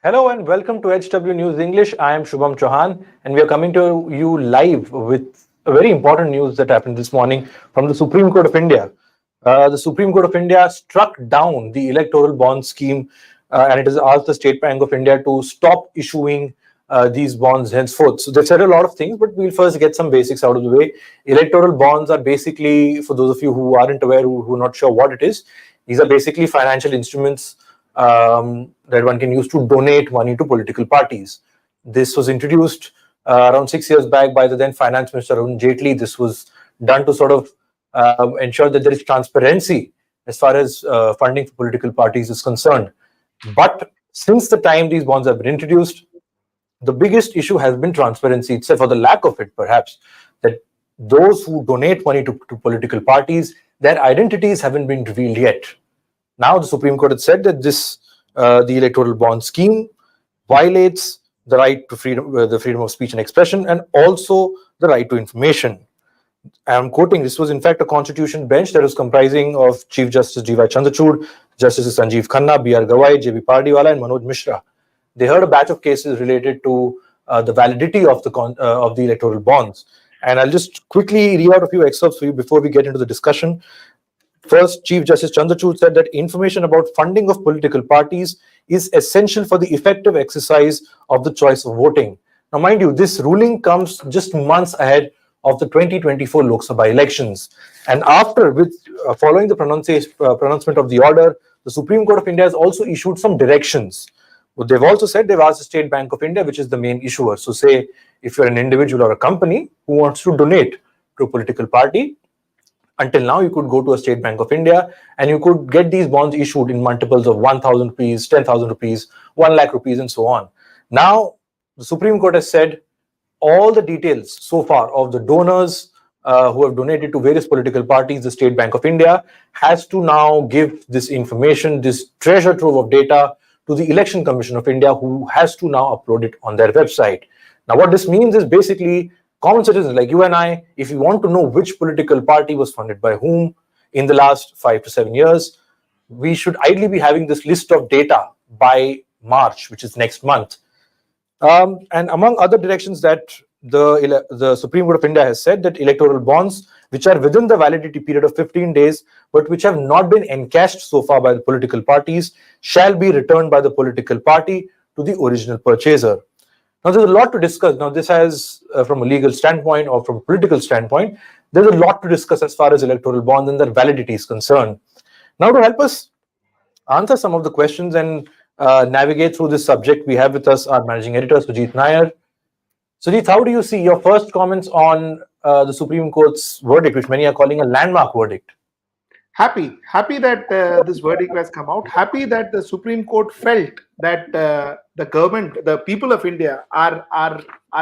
Hello and welcome to HW News English. I am Shubham Chauhan and we are coming to you live with a very important news that happened this morning from the Supreme Court of India. The Supreme Court of India struck down the electoral bond scheme and it has asked the State Bank of India to stop issuing these bonds henceforth. So they've said a lot of things, but we'll first get some basics out of the way. Electoral bonds are basically, for those of you who aren't aware, who are not sure what it is, these are basically financial instruments that one can use to donate money to political parties. This was introduced around 6 years back by the then Finance Minister Arun Jaitley. This was done to sort of ensure that there is transparency as far as funding for political parties is concerned. But since the time these bonds have been introduced, the biggest issue has been transparency itself, or the lack of it, perhaps, that those who donate money to political parties, their identities haven't been revealed yet. Now, the Supreme Court has said that the electoral bond scheme violates the right to freedom, the freedom of speech and expression, and also the right to information. I'm quoting, this was in fact a constitution bench that was comprising of Chief Justice CJI Chandrachud, Justices Sanjeev Khanna, B.R. Gawai, J.B. Pardiwala, and Manoj Mishra. They heard a batch of cases related to the validity of the electoral bonds. And I'll just quickly read out a few excerpts for you before we get into the discussion. First, Chief Justice Chandrachud said that information about funding of political parties is essential for the effective exercise of the choice of voting. Now, mind you, this ruling comes just months ahead of the 2024 Lok Sabha elections. And after, following the pronouncement of the order, the Supreme Court of India has also issued some directions. But they've also said they've asked the State Bank of India, which is the main issuer. So say, if you're an individual or a company who wants to donate to a political party, until now, you could go to a State Bank of India and you could get these bonds issued in multiples of 1,000 rupees, 10,000 rupees, 1 lakh rupees, and so on. Now, the Supreme Court has said all the details so far of the donors who have donated to various political parties, the State Bank of India has to now give this information, this treasure trove of data, to the Election Commission of India, who has to now upload it on their website. Now, what this means is basically common citizens like you and I, if you want to know which political party was funded by whom in the last 5 to 7 years, we should ideally be having this list of data by March, which is next month. And among other directions that the Supreme Court of India has said that electoral bonds, which are within the validity period of 15 days, but which have not been encashed so far by the political parties, shall be returned by the political party to the original purchaser. Now, there's a lot to discuss. Now, this has, from a legal standpoint or from a political standpoint, there's a lot to discuss as far as electoral bonds and their validity is concerned. Now, to help us answer some of the questions and navigate through this subject, we have with us our managing editor, Sujit Nair. Sujit, how do you see your first comments on the Supreme Court's verdict, which many are calling a landmark verdict? Happy that this verdict has come out. Happy that the Supreme Court felt that the government, the people of India, are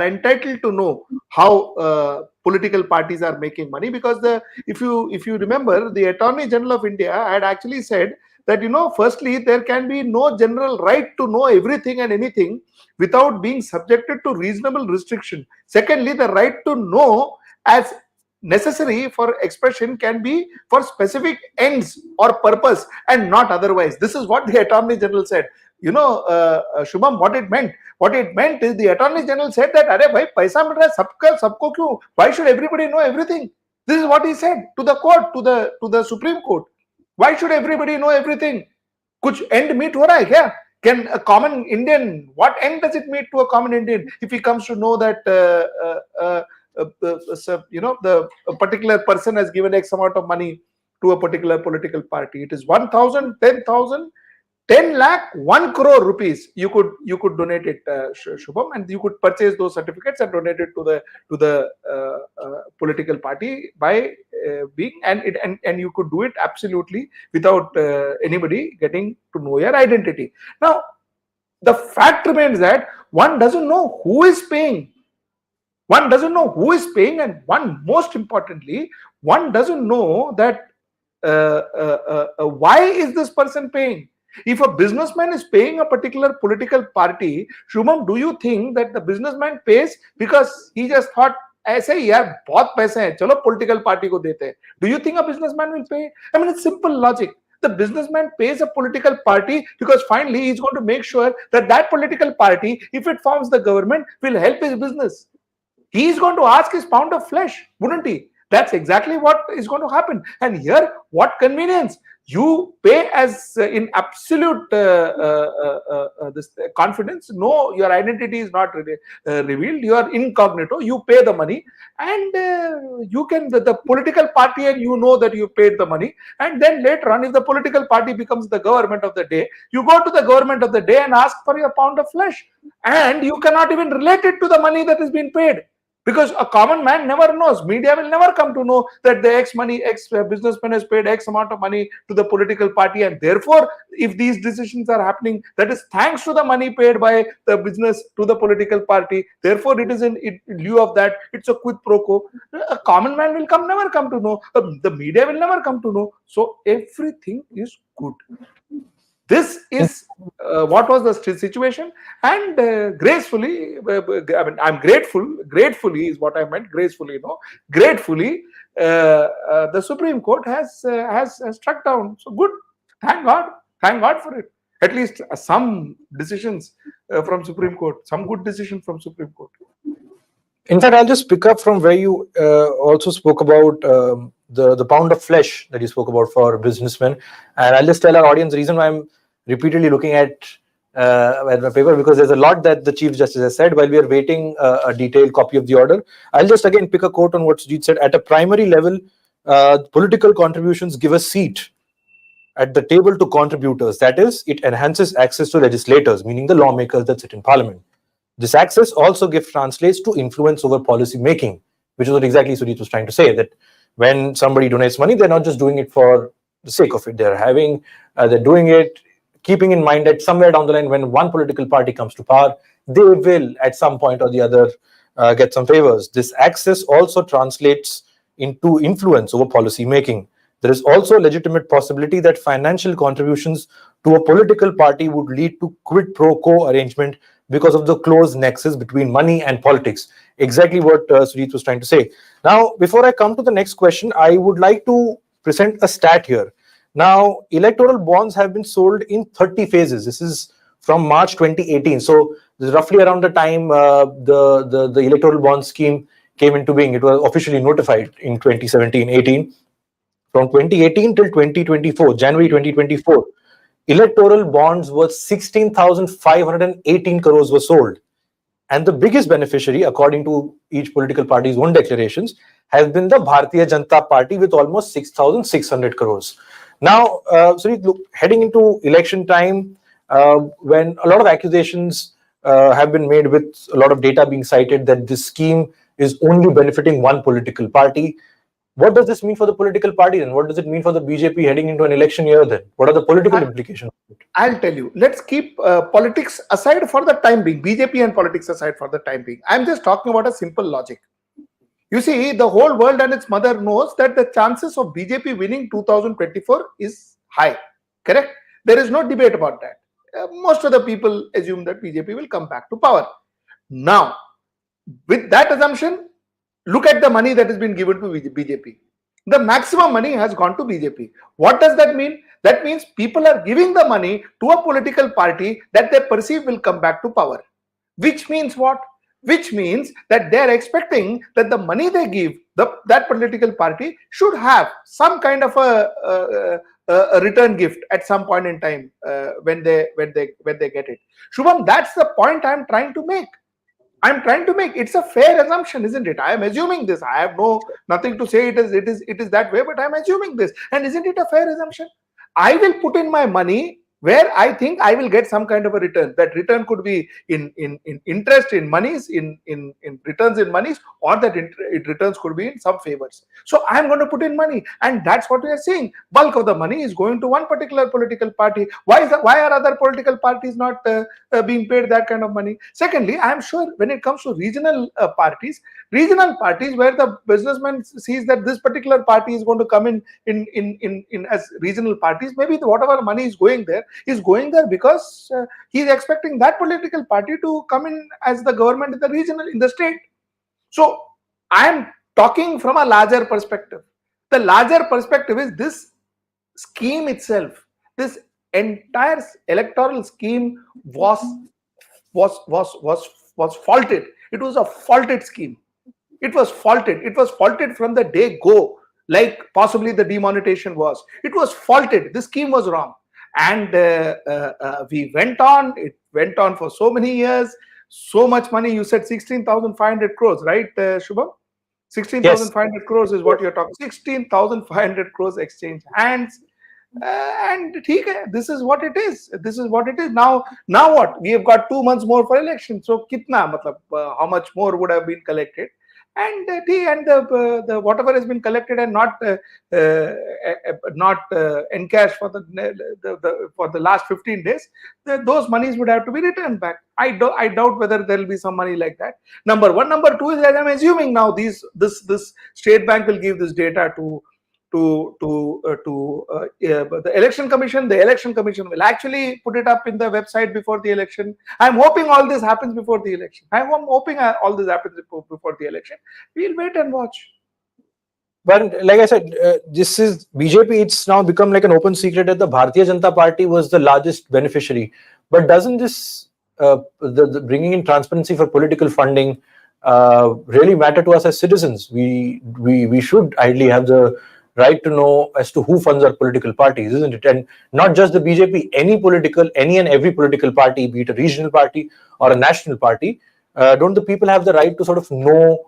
entitled to know how political parties are making money. Because if you remember, the Attorney General of India had actually said that, firstly, there can be no general right to know everything and anything without being subjected to reasonable restriction. Secondly, the right to know as necessary for expression can be for specific ends or purpose and not otherwise. This is what the Attorney General said. Shubham, what it meant? What it meant is the Attorney General said that, "Arey bhai, paisa mil raha hai, sabko kyun? Why should everybody know everything?" This is what he said to the court, to the Supreme Court. Why should everybody know everything? Kuch end meet ho raha hai kya? Can a common Indian, what end does it meet to a common Indian if he comes to know that a particular person has given X amount of money to a particular political party? It is 1,000, 10,000, 10 lakh, 1 crore rupees. You could donate it, Shubham, and you could purchase those certificates and donate it to the political party by being, and you could do it absolutely without anybody getting to know your identity. Now, the fact remains that one doesn't know who is paying. One doesn't know who is paying, and most importantly, one doesn't know that why is this person paying? If a businessman is paying a particular political party, Shubham, do you think that the businessman pays because he just thought, ऐसे यार बहुत पैसे हैं, चलो political party को देते हैं? Do you think a businessman will pay? I mean, it's simple logic. The businessman pays a political party because finally he's going to make sure that that political party, if it forms the government, will help his business. He's going to ask his pound of flesh, wouldn't he? That's exactly what is going to happen. And here, what convenience. You pay as in absolute this confidence. No, your identity is not revealed. You are incognito. You pay the money, and you can the political party, and you know that you paid the money. And then later on, if the political party becomes the government of the day, you go to the government of the day and ask for your pound of flesh, and you cannot even relate it to the money that is being paid. Because a common man never knows. Media will never come to know that the ex businessman has paid X amount of money to the political party, and therefore, if these decisions are happening, that is thanks to the money paid by the business to the political party. Therefore, it is in lieu of that. It's a quid pro quo. A common man will never come to know. The media will never come to know. So everything is good. This is what was the situation, and gracefully, I mean, I'm grateful. Gratefully is what I meant. Gracefully, no. Gratefully, the Supreme Court has struck down. So good. Thank God. Thank God for it. At least some decisions from Supreme Court. Some good decisions from Supreme Court. In fact, I'll just pick up from where you also spoke about the pound of flesh that you spoke about for businessmen, and I'll just tell our audience the reason why I'm repeatedly looking at my paper, because there's a lot that the Chief Justice has said while we are waiting a detailed copy of the order. I'll just again pick a quote on what Sujit said. At a primary level, political contributions give a seat at the table to contributors. That is, it enhances access to legislators, meaning the lawmakers that sit in parliament. This access also translates to influence over policy making, which is what exactly Sujit was trying to say, that when somebody donates money, they're not just doing it for the sake of it. They're doing it keeping in mind that somewhere down the line, when one political party comes to power, they will at some point or the other get some favors. This access also translates into influence over policy making. There is also a legitimate possibility that financial contributions to a political party would lead to quid pro quo arrangement because of the close nexus between money and politics. Exactly what Sujit was trying to say. Now, before I come to the next question, I would like to present a stat here. Now, electoral bonds have been sold in 30 phases. This is from March 2018. So, this is roughly around the time the electoral bond scheme came into being. It was officially notified in 2017-18. From 2018 till 2024, January 2024, electoral bonds worth 16,518 crores were sold. And the biggest beneficiary, according to each political party's own declarations, has been the Bharatiya Janata Party with almost 6,600 crores. Now, look, heading into election time, when a lot of accusations have been made with a lot of data being cited that this scheme is only benefiting one political party, what does this mean for the political party then? What does it mean for the BJP heading into an election year then? What are the political implications of it? I'll tell you. Let's keep politics aside for the time being. BJP and politics aside for the time being. I'm just talking about a simple logic. You see, the whole world and its mother knows that the chances of BJP winning 2024 is high. Correct? There is no debate about that. Most of the people assume that BJP will come back to power. Now, with that assumption, look at the money that has been given to BJP. The maximum money has gone to BJP. What does that mean? That means people are giving the money to a political party that they perceive will come back to power. Which means what? Which means that they are expecting that the money they give that political party should have some kind of a return gift at some point in time when they get it. Shubham, that's the point I'm trying to make. It's a fair assumption, isn't it? I am assuming this. I have nothing to say it is that way, but I'm assuming this. And isn't it a fair assumption? I will put in my money where I think I will get some kind of a return. That return could be in interest in monies, in returns in monies, or that returns could be in some favors. So I'm going to put in money, and that's what we are seeing. Bulk of the money is going to one particular political party. Why are other political parties not being paid that kind of money? Secondly, I'm sure when it comes to regional parties where the businessman sees that this particular party is going to come in as regional parties, maybe whatever money is going there because he is expecting that political party to come in as the government in the state. So I am talking from a larger perspective. The larger perspective is this scheme itself, this entire electoral scheme was faulted. It was a faulted scheme. It was faulted. It was faulted from the day go, like possibly the demonetization was. It was faulted. The scheme was wrong. And we went on. It went on for so many years. So much money. You said 16,500 crores, right, Shubham? Yes. 16,500 crores is what you're talking. 16,500 crores exchange hands. And this is what it is. This is what it is. Now what? We have got 2 months more for election. So kitna, matlab, how much more would have been collected? And the whatever has been collected and not encashed for the last 15 days, those monies would have to be returned back. I doubt whether there will be some money like that. Number one. Number two is that I'm assuming now this State Bank will give this data to the election commission. The election commission will actually put it up in the website before the election. I'm hoping all this happens before the election. I'm hoping all this happens before the election. We'll wait and watch. But like I said, this is BJP. It's now become like an open secret that the Bharatiya Janata Party was the largest beneficiary. But doesn't this the bringing in transparency for political funding really matter to us as citizens? We should ideally have the right to know as to who funds our political parties, isn't it? And not just the BJP, any and every political party, be it a regional party or a national party, don't the people have the right to sort of know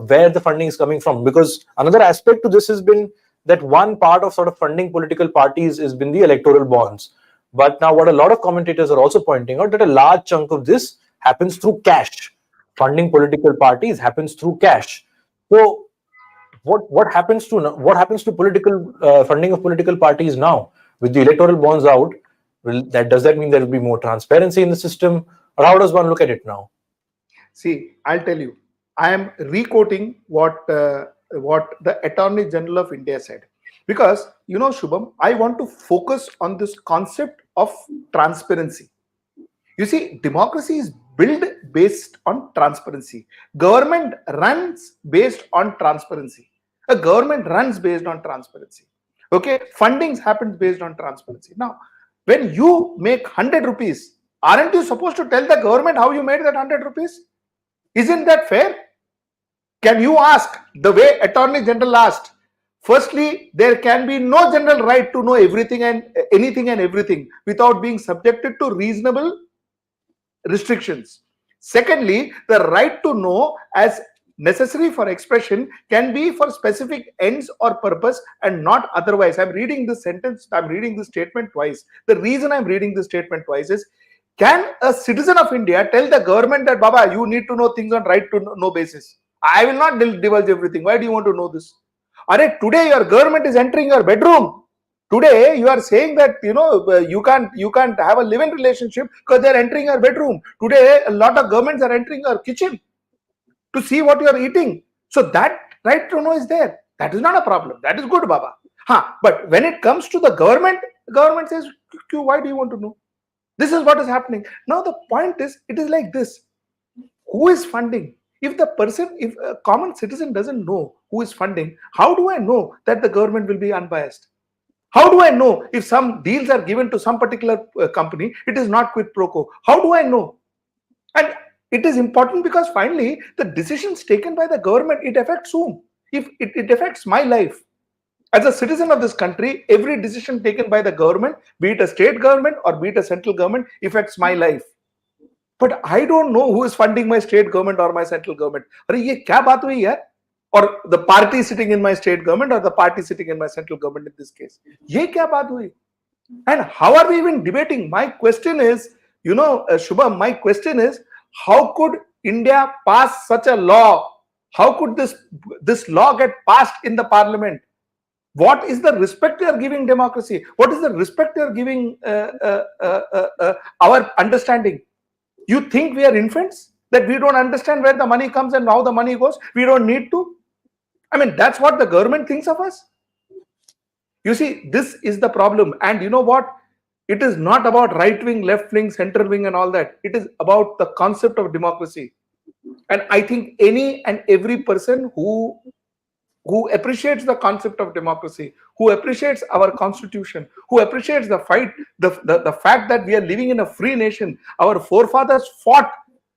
where the funding is coming from? Because another aspect to this has been that one part of sort of funding political parties has been the electoral bonds. But now what a lot of commentators are also pointing out, that a large chunk of this happens through cash. Funding political parties happens through cash. So what happens to political funding of political parties now with the electoral bonds out? Does that mean there will be more transparency in the system, or how does one look at it now? See, I'll tell you. I am re-quoting what the Attorney General of India said, because Shubham, I want to focus on this concept of transparency. You see, democracy is built based on transparency. Government runs based on transparency. A government runs based on transparency. Okay, fundings happens based on transparency. Now, when you make 100 rupees, aren't you supposed to tell the government how you made that 100 rupees? Isn't that fair? Can you ask the way Attorney General asked? Firstly, there can be no general right to know everything and anything and everything without being subjected to reasonable restrictions. Secondly, the right to know as necessary for expression can be for specific ends or purpose and not otherwise. I'm reading this statement twice. The reason I'm reading this statement twice is, can a citizen of India tell the government that, Baba, you need to know things on right to know basis? I will not divulge everything. Why do you want to know this? Today your government is entering your bedroom. Today you are saying that you can't have a live-in relationship because they are entering your bedroom. Today a lot of governments are entering your kitchen to see what you are eating. So that right to know is there. That is not a problem. That is good, Baba. But when it comes to the government says, why do you want to know? This is what is happening. Now the point is, it is like this. Who is funding? If a common citizen doesn't know who is funding, how do I know that the government will be unbiased? How do I know if some deals are given to some particular company, it is not quid pro quo? How do I know? And it is important because finally, the decisions taken by the government, it affects whom? If it affects my life. As a citizen of this country, every decision taken by the government, be it a state government or be it a central government, affects my life. But I don't know who is funding my state government or my central government. Ye kya baat hui hai? Or the party sitting in my state government or the party sitting in my central government in this case. Ye kya baat hui? And how are we even debating? My question is, Shubham, my question is, how could India pass such a law? How could this law get passed in the parliament? What is the respect you are giving democracy? What is the respect you are giving our understanding? You think we are infants? That we don't understand where the money comes and how the money goes? We don't need to? I mean, that's what the government thinks of us? You see, this is the problem. And you know what? It is not about right wing, left wing, center wing and all that. It is about the concept of democracy. And I think any and every person who who appreciates the concept of democracy, who appreciates our constitution, who appreciates the fight, the fact that we are living in a free nation. Our forefathers fought,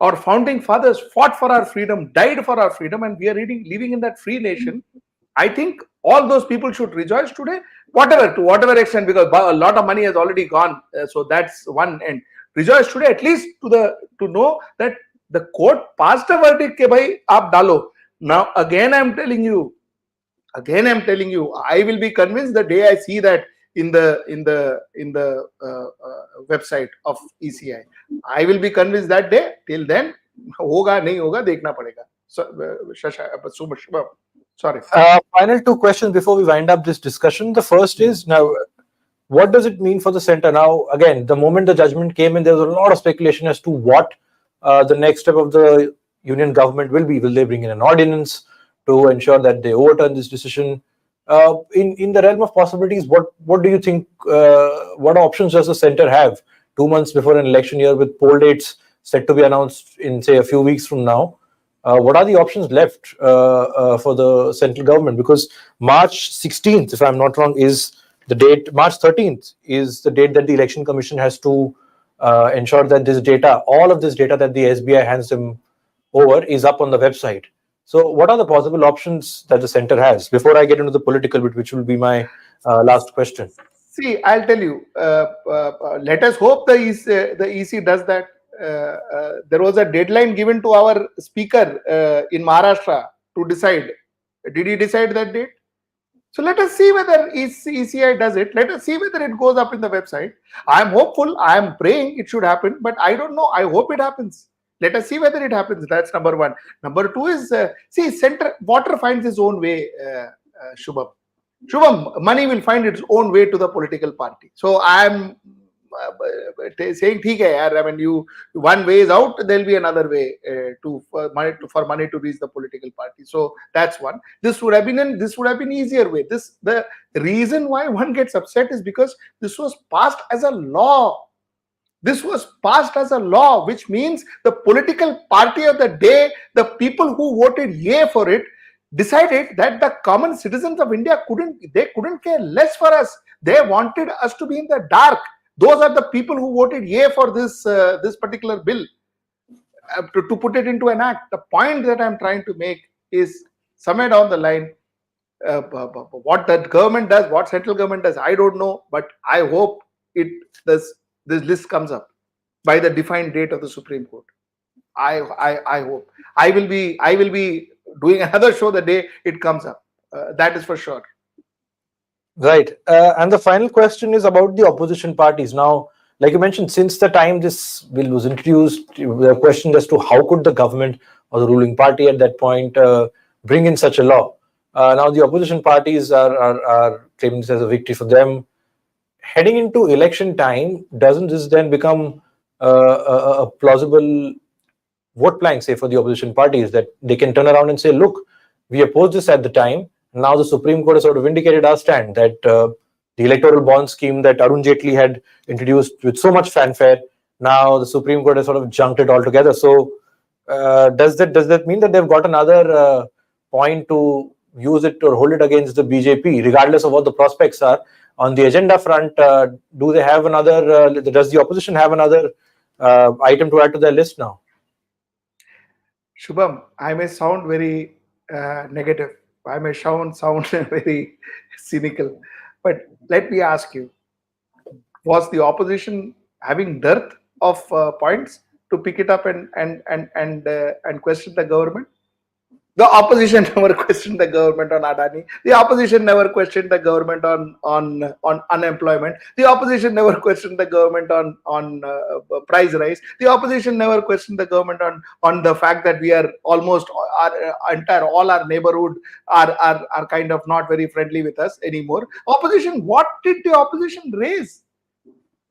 our founding fathers fought for our freedom, died for our freedom, and we are living in that free nation. I think all those people should rejoice today, to whatever extent, because a lot of money has already gone. So that's one end. Rejoice today, at least to know that the court passed a verdict ke bhai aap dalo. Now again I'm telling you, I will be convinced the day I see that in the website of ECI. I will be convinced that day. Till then, hoga nahi hoga dekhna padega. So, sorry. Final two questions before we wind up this discussion. The first is, now, what does it mean for the center? Now, again, the moment the judgment came in, there was a lot of speculation as to what the next step of the union government will be. Will they bring in an ordinance to ensure that they overturn this decision? In the realm of possibilities, what do you think? What options does the center have 2 months before an election year, with poll dates set to be announced in, say, a few weeks from now? What are the options left for the central government? Because March 16th, if I'm not wrong, is the date. March 13th is the date that the Election Commission has to ensure that this data, all of this data that the SBI hands them over, is up on the website. So what are the possible options that the center has? Before I get into the political bit, which will be my last question. See, I'll tell you. Let us hope the EC does that. There was a deadline given to our speaker in Maharashtra to decide. Did he decide that date? So let us see whether ECI does it. Let us see whether it goes up in the website. I am hopeful. I am praying it should happen, but I don't know. I hope it happens. Let us see whether it happens. That's number one. Number two is, water finds its own way, Shubham. Money will find its own way to the political party. So I am saying, "Theek hai yaar." I mean, one way is out, there will be another way for money to reach the political party. So that's one. This would have been easier way. The reason why one gets upset is because this was passed as a law. This was passed as a law, which means the political party of the day, the people who voted yay for it, decided that the common citizens of India couldn't care less for us. They wanted us to be in the dark. Those are the people who voted yay for this particular bill, to put it into an act. The point that I'm trying to make is, somewhere down the line, what that government does, what central government does, I don't know, but I hope this list comes up by the defined date of the Supreme Court. I hope. I will be doing another show the day it comes up. That is for sure. Right. And the final question is about the opposition parties. Now, like you mentioned, since the time this bill was introduced, the question as to how could the government or the ruling party at that point bring in such a law. Now, the opposition parties are claiming this as a victory for them. Heading into election time, doesn't this then become a plausible vote plank, say, for the opposition parties, that they can turn around and say, look, we opposed this at the time. Now the Supreme Court has sort of indicated our stand that the electoral bond scheme that Arun Jaitley had introduced with so much fanfare, now the Supreme Court has sort of junked it altogether. So does that mean that they've got another point to use it or hold it against the BJP, regardless of what the prospects are? On the agenda front, do they have another, does the opposition have another item to add to their list now? Shubham, I may sound very negative. I may sound very cynical, but let me ask you: was the opposition having dearth of points to pick it up and question the government? The opposition never questioned the government on Adani. The opposition never questioned the government on unemployment. The opposition never questioned the government on price rise. The opposition never questioned the government on the fact that we are almost all our neighborhood are kind of not very friendly with us anymore. Opposition, what did the opposition raise?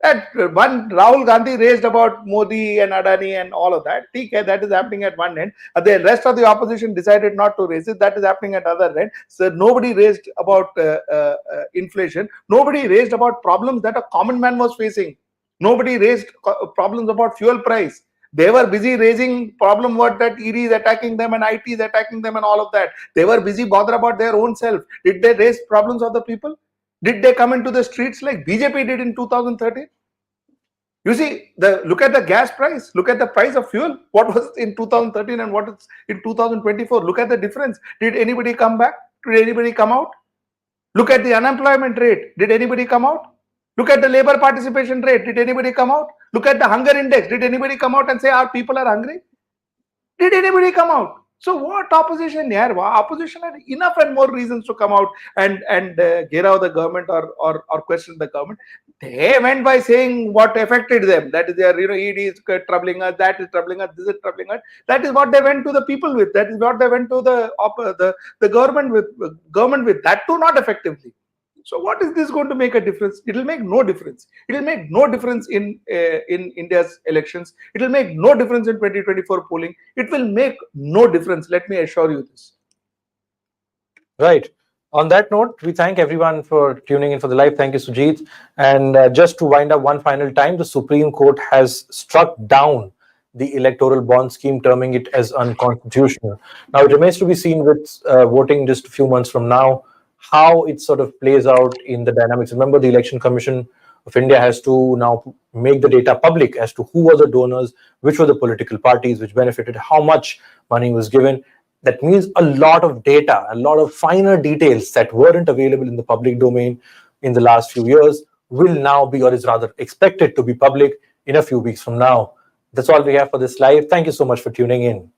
That one Rahul Gandhi raised about Modi and Adani and all of that. That is happening at one end. The rest of the opposition decided not to raise it. That is happening at other end. So nobody raised about inflation. Nobody raised about problems that a common man was facing. Nobody raised problems about fuel price. They were busy raising problem what that ED is attacking them and IT is attacking them and all of that. They were busy bother about their own self. Did they raise problems of the people? Did they come into the streets like BJP did in 2013? You see, look at the gas price, look at the price of fuel, what was in 2013 and what is in 2024. Look at the difference. Did anybody come back? Did anybody come out? Look at the unemployment rate. Did anybody come out? Look at the labor participation rate. Did anybody come out? Look at the hunger index. Did anybody come out and say our people are hungry? Did anybody come out? So what opposition here? Opposition had enough and more reasons to come out and get out the government or question the government. They went by saying what affected them. That is their ED is troubling us. That is troubling us. This is troubling us. That is what they went to the people with. That is what they went to the government with. That too not effectively. So what is this going to make a difference? It will make no difference. It will make no difference in India's elections. It will make no difference in 2024 polling. It will make no difference. Let me assure you this. Right. On that note, we thank everyone for tuning in for the live. Thank you, Sujit. And just to wind up one final time, the Supreme Court has struck down the electoral bond scheme, terming it as unconstitutional. Now, it remains to be seen with voting just a few months from now, how it sort of plays out in the dynamics. Remember, the Election Commission of India has to now make the data public as to who were the donors, which were the political parties, which benefited, how much money was given. That means a lot of data, a lot of finer details that weren't available in the public domain in the last few years will now be, or is rather expected to be public in a few weeks from now. That's all we have for this live. Thank you so much for tuning in.